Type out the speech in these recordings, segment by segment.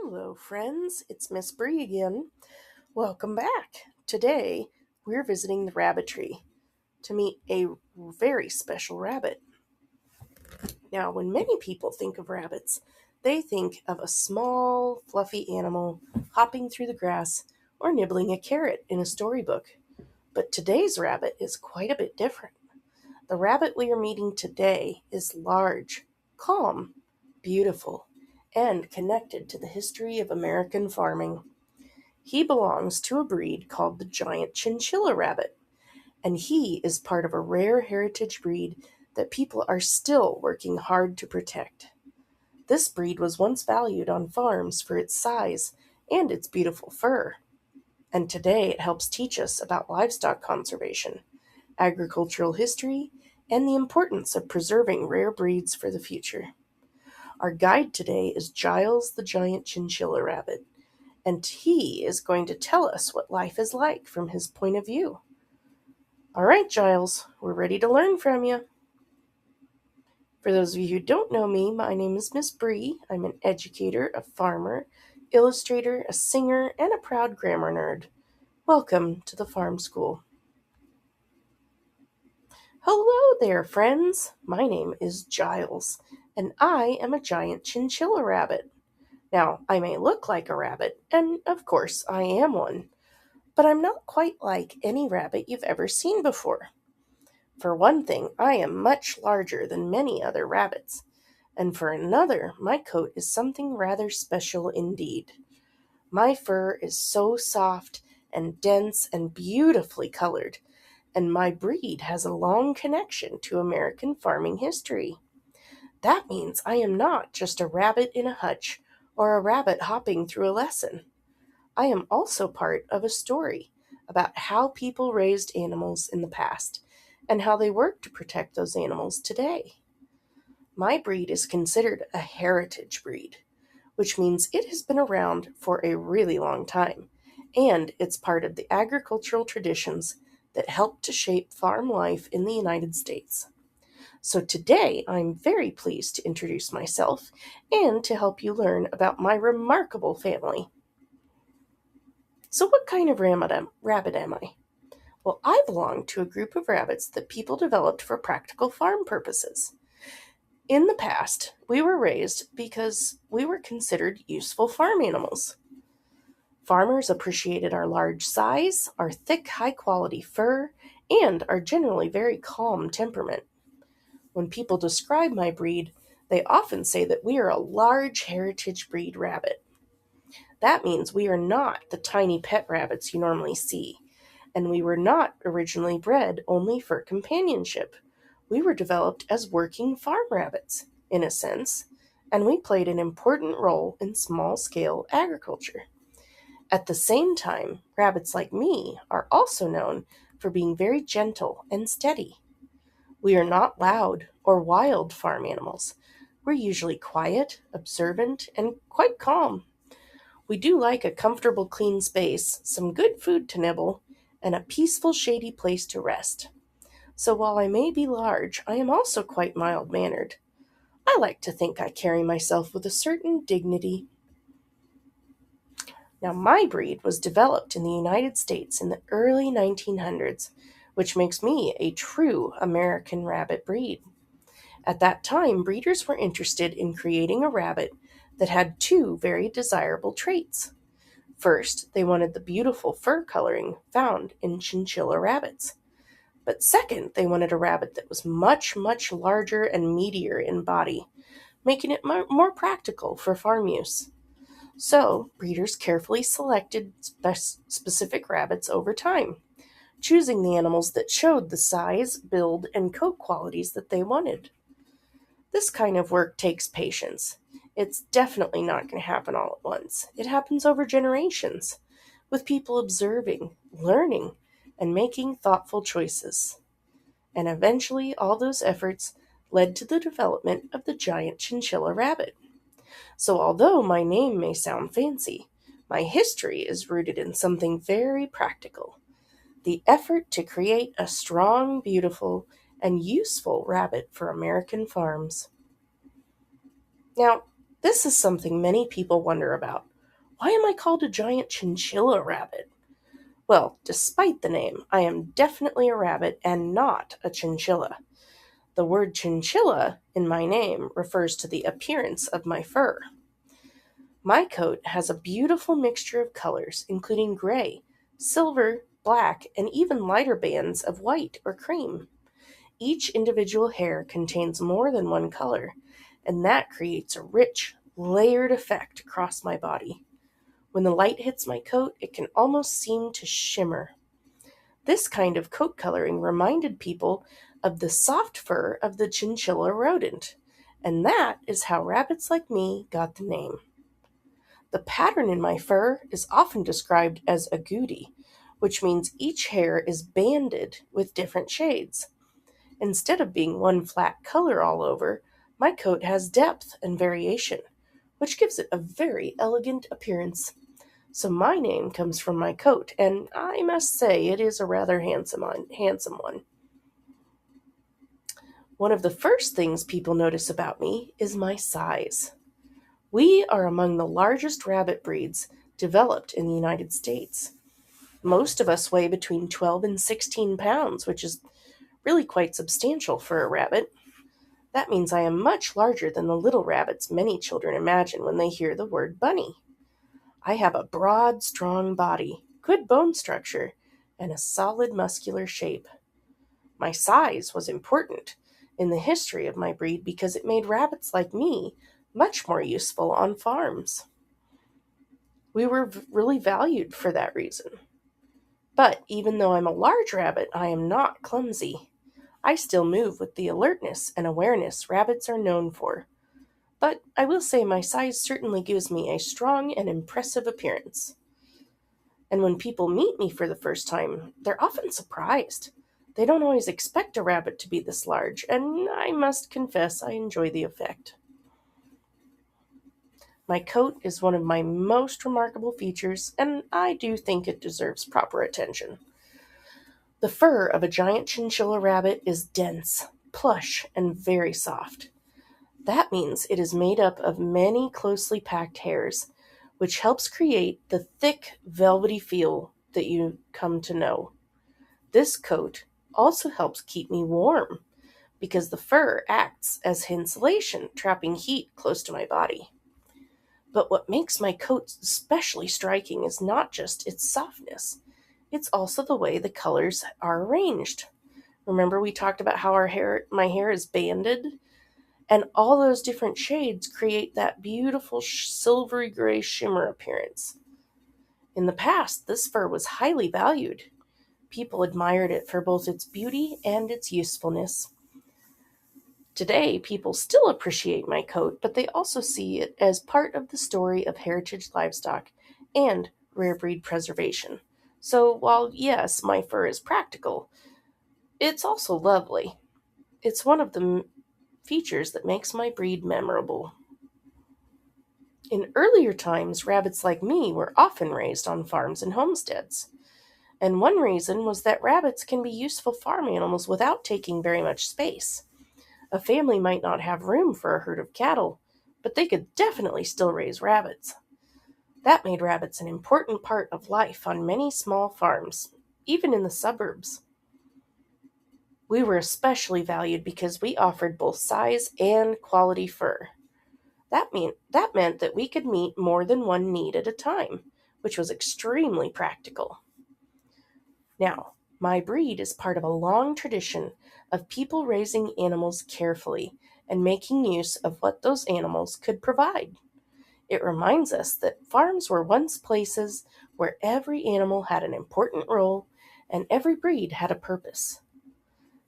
Hello, friends. It's Miss Bree again. Welcome back. Today, we're visiting the rabbitry to meet a very special rabbit. Now, when many people think of rabbits, they think of a small, fluffy animal hopping through the grass or nibbling a carrot in a storybook. But today's rabbit is quite a bit different. The rabbit we are meeting today is large, calm, beautiful, and connected to the history of American farming. He belongs to a breed called the Giant Chinchilla rabbit, and he is part of a rare heritage breed that people are still working hard to protect. This breed was once valued on farms for its size and its beautiful fur, and today it helps teach us about livestock conservation, agricultural history, and the importance of preserving rare breeds for the future. Our guide today is Giles the Giant Chinchilla rabbit, and he is going to tell us what life is like from his point of view. All right, Giles, we're ready to learn from you. For those of you who don't know me, my name is Miss Bree. I'm an educator, a farmer, illustrator, a singer, and a proud grammar nerd. Welcome to the farm school. Hello there, friends. My name is Giles, and I am a giant chinchilla rabbit. Now, I may look like a rabbit, and of course I am one, but I'm not quite like any rabbit you've ever seen before. For one thing, I am much larger than many other rabbits, and for another, my coat is something rather special indeed. My fur is so soft and dense and beautifully colored, and my breed has a long connection to American farming history. That means I am not just a rabbit in a hutch or a rabbit hopping through a lesson. I am also part of a story about how people raised animals in the past and how they work to protect those animals today. My breed is considered a heritage breed, which means it has been around for a really long time, and it's part of the agricultural traditions that helped to shape farm life in the United States. So today, I'm very pleased to introduce myself and to help you learn about my remarkable family. So what kind of rabbit am I? Well, I belong to a group of rabbits that people developed for practical farm purposes. In the past, we were raised because we were considered useful farm animals. Farmers appreciated our large size, our thick, high-quality fur, and our generally very calm temperament. When people describe my breed, they often say that we are a large heritage breed rabbit. That means we are not the tiny pet rabbits you normally see, and we were not originally bred only for companionship. We were developed as working farm rabbits, in a sense, and we played an important role in small-scale agriculture. At the same time, rabbits like me are also known for being very gentle and steady. We are not loud or wild farm animals. We're usually quiet, observant, and quite calm. We do like a comfortable, clean space, some good food to nibble, and a peaceful, shady place to rest. So while I may be large, I am also quite mild-mannered. I like to think I carry myself with a certain dignity. Now, my breed was developed in the United States in the early 1900s, which makes me a true American rabbit breed. At that time, breeders were interested in creating a rabbit that had two very desirable traits. First, they wanted the beautiful fur coloring found in chinchilla rabbits. But second, they wanted a rabbit that was much, much larger and meatier in body, making it more practical for farm use. So, breeders carefully selected specific rabbits over time, choosing the animals that showed the size, build, and coat qualities that they wanted. This kind of work takes patience. It's definitely not going to happen all at once. It happens over generations, with people observing, learning, and making thoughtful choices. And eventually, all those efforts led to the development of the giant chinchilla rabbit. So although my name may sound fancy, my history is rooted in something very practical: the effort to create a strong, beautiful, and useful rabbit for American farms. Now, this is something many people wonder about. Why am I called a giant chinchilla rabbit? Well, despite the name, I am definitely a rabbit and not a chinchilla. The word chinchilla in my name refers to the appearance of my fur. My coat has a beautiful mixture of colors, including gray, silver, black, and even lighter bands of white or cream. Each individual hair contains more than one color, and that creates a rich, layered effect across my body. When the light hits my coat, it can almost seem to shimmer. This kind of coat coloring reminded people of the soft fur of the chinchilla rodent, and that is how rabbits like me got the name. The pattern in my fur is often described as agouti, which means each hair is banded with different shades. Instead of being one flat color all over, my coat has depth and variation, which gives it a very elegant appearance. So my name comes from my coat, and I must say it is a rather handsome one. One of the first things people notice about me is my size. We are among the largest rabbit breeds developed in the United States. Most of us weigh between 12 and 16 pounds, which is really quite substantial for a rabbit. That means I am much larger than the little rabbits many children imagine when they hear the word bunny. I have a broad, strong body, good bone structure, and a solid muscular shape. My size was important in the history of my breed because it made rabbits like me much more useful on farms. We were really valued for that reason. But even though I'm a large rabbit, I am not clumsy. I still move with the alertness and awareness rabbits are known for. But I will say my size certainly gives me a strong and impressive appearance. And when people meet me for the first time, they're often surprised. They don't always expect a rabbit to be this large, and I must confess I enjoy the effect. My coat is one of my most remarkable features, and I do think it deserves proper attention. The fur of a giant chinchilla rabbit is dense, plush, and very soft. That means it is made up of many closely packed hairs, which helps create the thick, velvety feel that you come to know. This coat also helps keep me warm because the fur acts as insulation, trapping heat close to my body. But what makes my coat especially striking is not just its softness, it's also the way the colors are arranged. Remember we talked about how my hair is banded? And all those different shades create that beautiful silvery gray shimmer appearance. In the past, this fur was highly valued. People admired it for both its beauty and its usefulness. Today, people still appreciate my coat, but they also see it as part of the story of heritage livestock and rare breed preservation. So while, yes, my fur is practical, it's also lovely. It's one of the features that makes my breed memorable. In earlier times, rabbits like me were often raised on farms and homesteads. And one reason was that rabbits can be useful farm animals without taking very much space. A family might not have room for a herd of cattle, but they could definitely still raise rabbits. That made rabbits an important part of life on many small farms, even in the suburbs. We were especially valued because we offered both size and quality fur. That meant that we could meet more than one need at a time, which was extremely practical. Now, my breed is part of a long tradition of people raising animals carefully and making use of what those animals could provide. It reminds us that farms were once places where every animal had an important role and every breed had a purpose.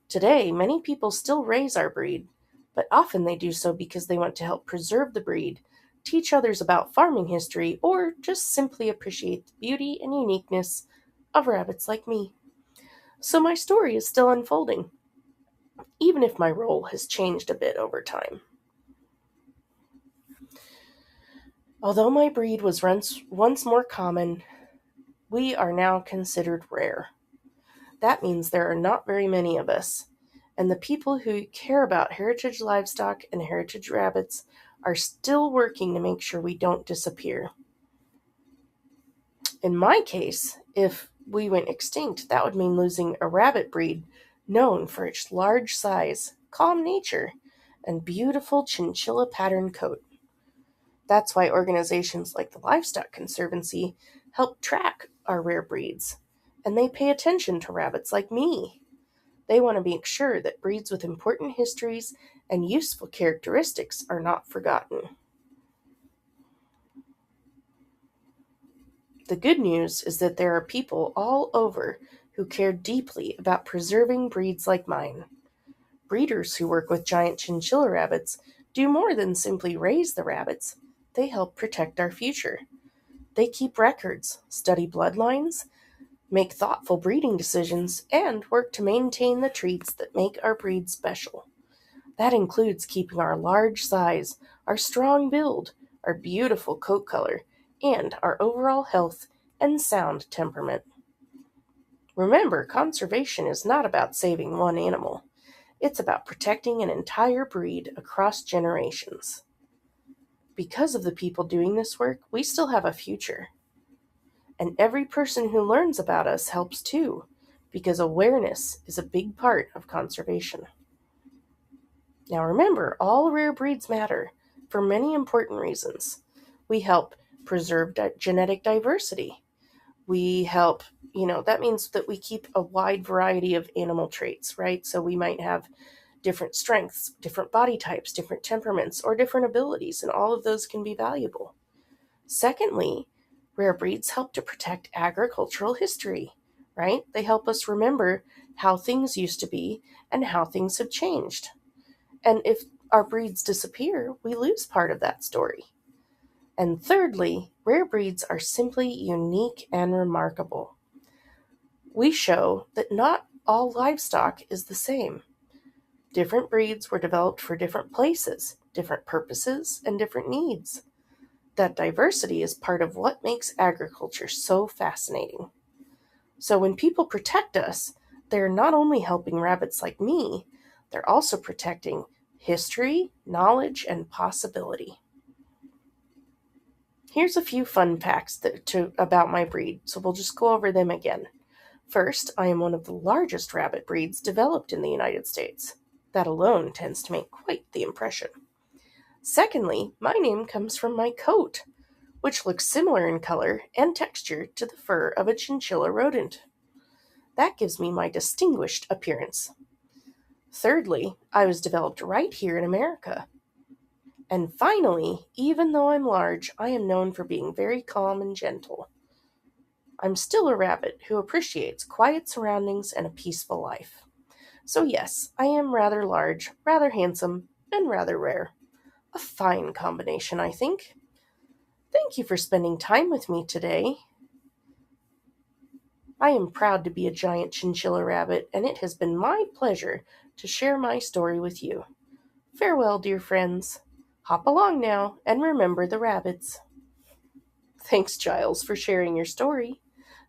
Today, many people still raise our breed, but often they do so because they want to help preserve the breed, teach others about farming history, or just simply appreciate the beauty and uniqueness of rabbits like me. So my story is still unfolding, even if my role has changed a bit over time. Although my breed was once more common, we are now considered rare. That means there are not very many of us, and the people who care about heritage livestock and heritage rabbits are still working to make sure we don't disappear. In my case, if we went extinct, that would mean losing a rabbit breed known for its large size, calm nature, and beautiful chinchilla pattern coat. That's why organizations like the Livestock Conservancy help track our rare breeds, and they pay attention to rabbits like me. They want to make sure that breeds with important histories and useful characteristics are not forgotten. The good news is that there are people all over who care deeply about preserving breeds like mine. Breeders who work with giant chinchilla rabbits do more than simply raise the rabbits, they help protect our future. They keep records, study bloodlines, make thoughtful breeding decisions, and work to maintain the traits that make our breed special. That includes keeping our large size, our strong build, our beautiful coat color, and our overall health and sound temperament. Remember, conservation is not about saving one animal. It's about protecting an entire breed across generations. Because of the people doing this work, we still have a future. And every person who learns about us helps too, because awareness is a big part of conservation. Now remember, all rare breeds matter for many important reasons. We help preserve genetic diversity. We help, that means that we keep a wide variety of animal traits, right? So we might have different strengths, different body types, different temperaments, or different abilities, and all of those can be valuable. Secondly, rare breeds help to protect agricultural history, right? They help us remember how things used to be and how things have changed. And if our breeds disappear, we lose part of that story. And thirdly, rare breeds are simply unique and remarkable. We show that not all livestock is the same. Different breeds were developed for different places, different purposes, and different needs. That diversity is part of what makes agriculture so fascinating. So when people protect us, they're not only helping rabbits like me, they're also protecting history, knowledge, and possibility. Here's a few fun facts about my breed, so we'll just go over them again. First, I am one of the largest rabbit breeds developed in the United States. That alone tends to make quite the impression. Secondly, my name comes from my coat, which looks similar in color and texture to the fur of a chinchilla rodent. That gives me my distinguished appearance. Thirdly, I was developed right here in America. And finally, even though I'm large, I am known for being very calm and gentle. I'm still a rabbit who appreciates quiet surroundings and a peaceful life. So yes, I am rather large, rather handsome, and rather rare. A fine combination, I think. Thank you for spending time with me today. I am proud to be a giant chinchilla rabbit, and it has been my pleasure to share my story with you. Farewell, dear friends. Hop along now, and remember the rabbits. Thanks, Giles, for sharing your story.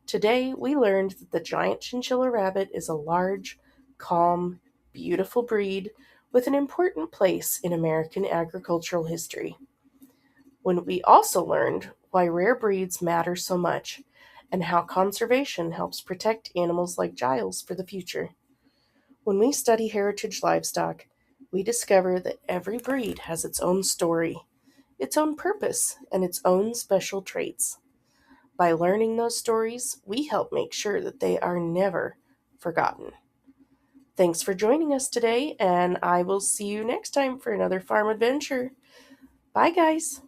Today, we learned that the giant chinchilla rabbit is a large, calm, beautiful breed with an important place in American agricultural history. When we also learned why rare breeds matter so much and how conservation helps protect animals like Giles for the future. When we study heritage livestock, we discover that every breed has its own story, its own purpose, and its own special traits. By learning those stories, we help make sure that they are never forgotten. Thanks for joining us today, and I will see you next time for another farm adventure. Bye, guys.